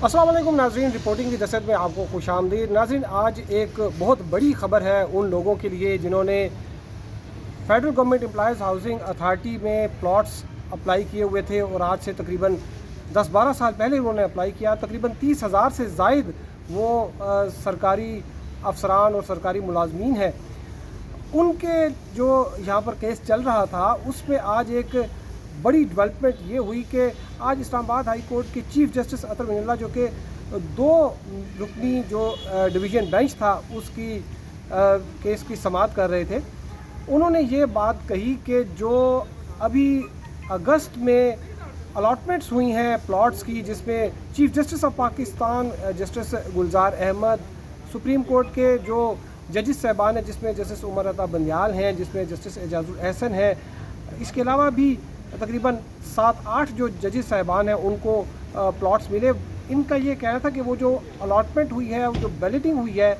अस्सलाम वालेकुम नाज़रीन, रिपोर्टिंग की दस्तक में आपको खुश आमदीद। नाज़रीन, आज एक बहुत बड़ी खबर है उन लोगों के लिए जिन्होंने federal government employees housing authority में प्लॉट्स अप्लाई किए हुए थे और आज से तकरीबन 10-12 साल पहले उन्होंने अप्लाई किया। तकरीबन 30,000 से ज़ायद वो सरकारी अफसरान और सरकारी मुलाजमीन हैं, उनके जो यहाँ पर केस चल रहा था उसमें आज एक बड़ी डेवलपमेंट ये हुई कि आज इस्लामाबाद हाई कोर्ट के चीफ जस्टिस अतर मिनल्ला, जो कि 2 रुकनी जो डिवीज़न बेंच था उसकी केस की समाअत कर रहे थे, उन्होंने ये बात कही कि जो अभी अगस्त में अलॉटमेंट्स हुई हैं प्लॉट्स की, जिसमें chief justice of Pakistan justice Gulzar Ahmed, supreme court के जो जजेस साहबान हैं जिसमें जस्टिस उमर अता बंदियाल हैं, जिसमें जस्टिस एजाजुल एहसन हैं, इसके अलावा भी तकरीबन 7-8 जो जजेस साहबान हैं उनको प्लॉट्स मिले। इनका ये कहना था कि वो जो अलॉटमेंट हुई है, जो बैलेटिंग हुई है,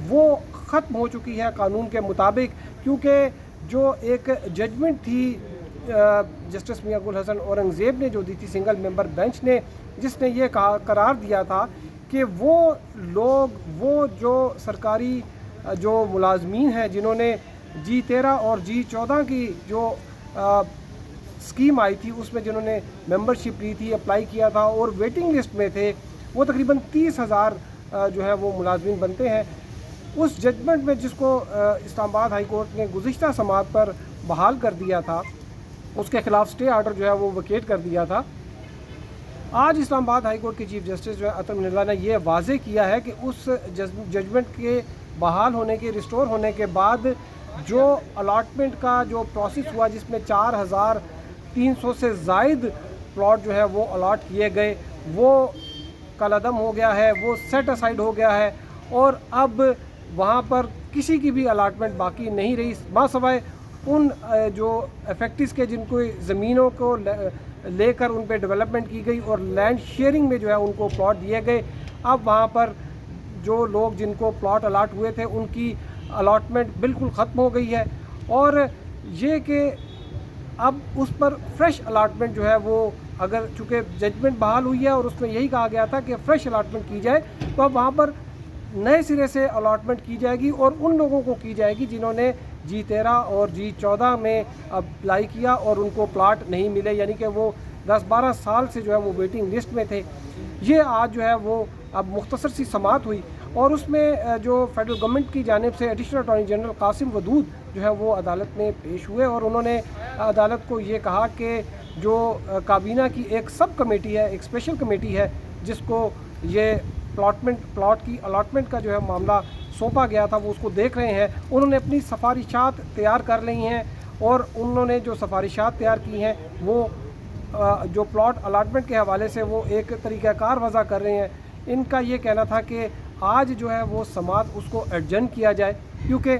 वो ख़त्म हो चुकी है कानून के मुताबिक, क्योंकि जो एक जजमेंट थी जस्टिस मियां गुल हसन औरंगज़ेब ने जो दी थी सिंगल मेंबर बेंच ने, जिसने ये कहा करार दिया था कि वो लोग, वो जो सरकारी जो मुलाजमीन हैं जिन्होंने G13 और G14 की जो स्कीम आई थी उसमें जिन्होंने मेंबरशिप ली थी, अप्लाई किया था और वेटिंग लिस्ट में थे, वो तकरीबन 30,000 जो है वो मुलाजमीन बनते हैं। उस जजमेंट में जिसको इस्लामाबाद हाई कोर्ट ने गुज़िश्ता समाअत पर बहाल कर दिया था, उसके ख़िलाफ़ स्टे आर्डर जो है वो वकेट कर दिया था। आज इस्लामाबाद हाई कोर्ट के चीफ जस्टिस जो है अतर मिनल्ला ने यह वाज़े किया है कि उस जजमेंट के बहाल होने के, रिस्टोर होने के बाद जो अलॉटमेंट का जो प्रोसेस हुआ, जिसमें 4,300 से ज़ायद प्लॉट जो है वो अलॉट किए गए, वो कलअदम हो गया है, वो सेट असाइड हो गया है और अब वहाँ पर किसी की भी अलॉटमेंट बाकी नहीं रही, मासवाए उन जो अफेक्टिस के जिनको ज़मीनों को लेकर उन पे डेवलपमेंट की गई और लैंड शेयरिंग में जो है उनको प्लॉट दिए गए। अब वहाँ पर जो लोग जिनको प्लॉट अलॉट हुए थे उनकी अलॉटमेंट बिल्कुल ख़त्म हो गई है और ये कि अब उस पर फ्रेश अलॉटमेंट जो है वो, अगर चूँकि जजमेंट बहाल हुई है और उसमें यही कहा गया था कि फ़्रेश अलॉटमेंट की जाए, तो अब वहाँ पर नए सिरे से अलॉटमेंट की जाएगी और उन लोगों को की जाएगी जिन्होंने G13 और G14 में अप्लाई किया और उनको प्लाट नहीं मिले, यानी कि वो 10-12 साल से जो है वो वेटिंग लिस्ट में थे। ये आज जो है वो अब मुख्तसर सी समाअत हुई और उसमें जो फेडरल गवर्नमेंट की जानिब से additional attorney general Qasim Wadood जो है वो अदालत में पेश हुए और उन्होंने अदालत को ये कहा कि जो काबीना की एक सब कमेटी है, एक स्पेशल कमेटी है जिसको ये प्लॉट की अलॉटमेंट का जो है मामला सौंपा गया था, वो उसको देख रहे हैं। उन्होंने अपनी सिफारिशात तैयार कर ली हैं और उन्होंने जो सिफारिशात तैयार की हैं वो जो प्लॉट अलॉटमेंट के हवाले से वो एक तरीक़ाकार वज़ा कर रहे हैं। इनका ये कहना था कि आज जो है वो समाअत उसको एडजर्न किया जाए, क्योंकि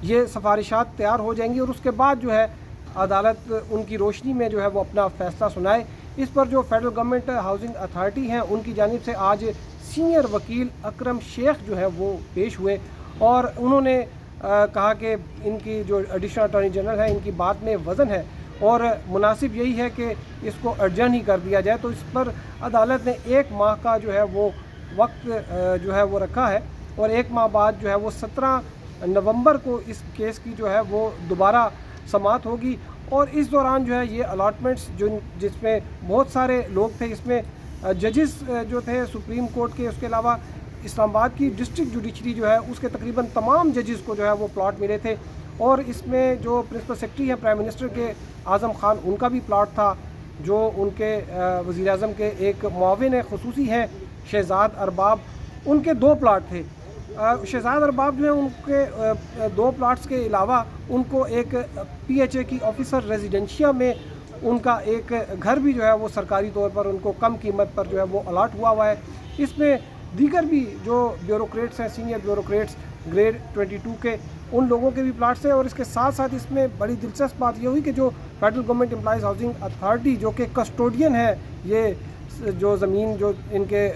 ये सिफारिशात तैयार हो जाएंगी और उसके बाद जो है अदालत उनकी रोशनी में जो है वो अपना फ़ैसला सुनाए। इस पर जो फेडरल गवर्नमेंट हाउसिंग अथॉरिटी हैं उनकी जानिब से आज सीनियर वकील अकरम शेख जो है वो पेश हुए और उन्होंने कहा कि इनकी जो एडिशनल अटॉर्नी जनरल है इनकी बात में वज़न है और मुनासिब यही है कि इसको एडजर्न ही कर दिया जाए। तो इस पर अदालत ने 1 माह का जो है वो वक्त जो है वो रखा है और 1 माह बाद जो है वो 17 नवंबर को इस केस की जो है वो दोबारा समाअत होगी और इस दौरान जो है ये अलॉटमेंट्स जिसमें बहुत सारे लोग थे, इसमें जजेस जो थे सुप्रीम कोर्ट के, उसके अलावा इस्लामाबाद की डिस्ट्रिक्ट जुडिशरी जो है उसके तकरीबन तमाम जजेस को जो है वो प्लॉट मिले थे और इसमें जो प्रिंसिपल सेक्रेटरी हैं प्राइम मिनिस्टर के आज़म खान, उनका भी प्लॉट था। जो उनके वज़ीर आज़म के एक मुआविन ख़ुसूसी हैं शहजाद अरबाब, उनके 2 प्लाट थे। शहजाद अरबाब जो है उनके 2 प्लाट्स के अलावा उनको एक PHA की ऑफिसर रेजिडेंशिया में उनका एक घर भी जो है वो सरकारी तौर पर उनको कम कीमत पर जो है वो अलॉट हुआ है। इसमें दीगर भी जो ब्यूरोक्रेट्स हैं, सीनियर ब्यूरोक्रेट्स ग्रेड 22 के, उन लोगों के भी प्लाट्स हैं और इसके साथ साथ इसमें बड़ी दिलचस्प बात ये हुई कि जो federal government employees housing authority जो कि कस्टोडियन है ये जो ज़मीन जो इनके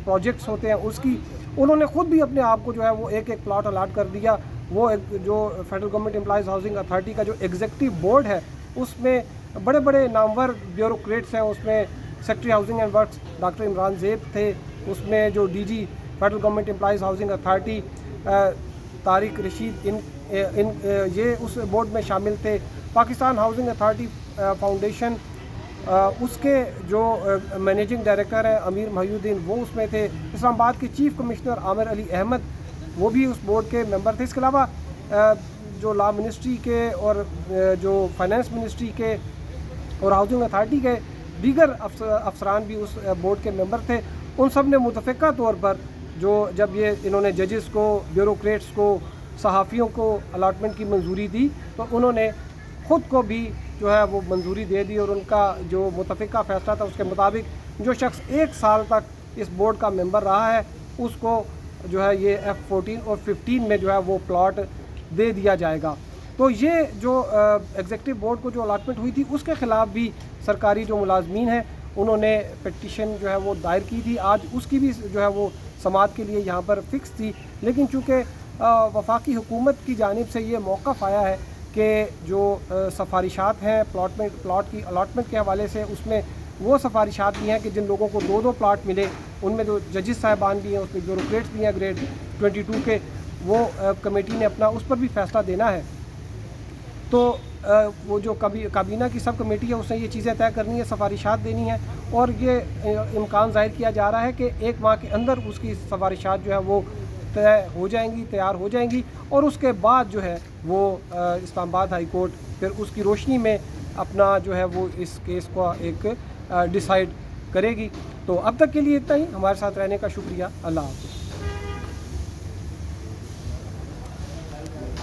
प्रोजेक्ट्स होते हैं उसकी, उन्होंने ख़ुद भी अपने आप को जो है वो एक प्लाट अलॉट कर दिया। वो जो federal government employees housing authority का जो एग्जीक्यूटिव बोर्ड है उसमें बड़े बड़े नामवर ब्यूरोक्रेट्स हैं, उसमें secretary housing and works doctor Imran ज़ेब थे, उसमें जो DG federal government employees housing authority Tariq Rashid ये उस बोर्ड में शामिल थे। पाकिस्तान हाउसिंग अथॉरिटी फाउंडेशन उसके जो मैनेजिंग डायरेक्टर हैं अमीर महिउद्दीन वो उसमें थे। इस्लामाबाद के चीफ कमिश्नर आमिर अली अहमद वो भी उस बोर्ड के मेंबर थे। इसके अलावा जो लॉ मिनिस्ट्री के और जो फाइनेंस मिनिस्ट्री के और हाउसिंग अथॉरिटी के दीगर अफसरान भी उस बोर्ड के मेंबर थे। उन सब ने मुतफ़िक़ा तौर पर जो जब ये इन्होंने जजेस को, ब्यूरोक्रेट्स को, सहाफ़ियों को अलॉटमेंट की मंजूरी दी तो उन्होंने ख़ुद को भी जो है वो मंजूरी दे दी और उनका जो मुतफ़िक़ा फ़ैसला था उसके मुताबिक जो शख्स 1 साल तक इस बोर्ड का मेंबर रहा है उसको जो है ये F14 और 15 में जो है वो प्लॉट दे दिया जाएगा। तो ये जो एग्जीक्यूटिव बोर्ड को जो अलॉटमेंट हुई थी उसके ख़िलाफ़ भी सरकारी जो मुलाजमीन हैं उन्होंने पिटीशन जो है वो दायर की थी। आज उसकी भी जो है वो समाअत के लिए यहाँ पर फ़िक्स थी, लेकिन चूँकि वफाकी हुकूमत की जानिब से ये मौक़िफ़ आया है कि जो सफारिशात हैं प्लॉट की अलॉटमेंट के हवाले से, उसमें वो सफारिशात भी हैं कि जिन लोगों को 2-2 प्लॉट मिले उनमें जो जजेस साहिबान भी हैं, उसमें ब्यूरोक्रेट्स भी हैं ग्रेड 22 के, वो कमेटी ने अपना उस पर भी फ़ैसला देना है। तो वो जो काबीना की सब कमेटी है उसने ये चीज़ें तय करनी है, सफारिशात देनी है और ये इम्कान ज़ाहिर किया जा रहा है कि 1 माह के अंदर उसकी सफारिशात जो है वो तय हो जाएंगी, तैयार हो जाएंगी और उसके बाद जो है वो इस्लामाबाद हाई कोर्ट फिर उसकी रोशनी में अपना जो है वो इस केस को एक डिसाइड करेगी। तो अब तक के लिए इतना ही। हमारे साथ रहने का शुक्रिया। अल्लाह हाफ़िज़।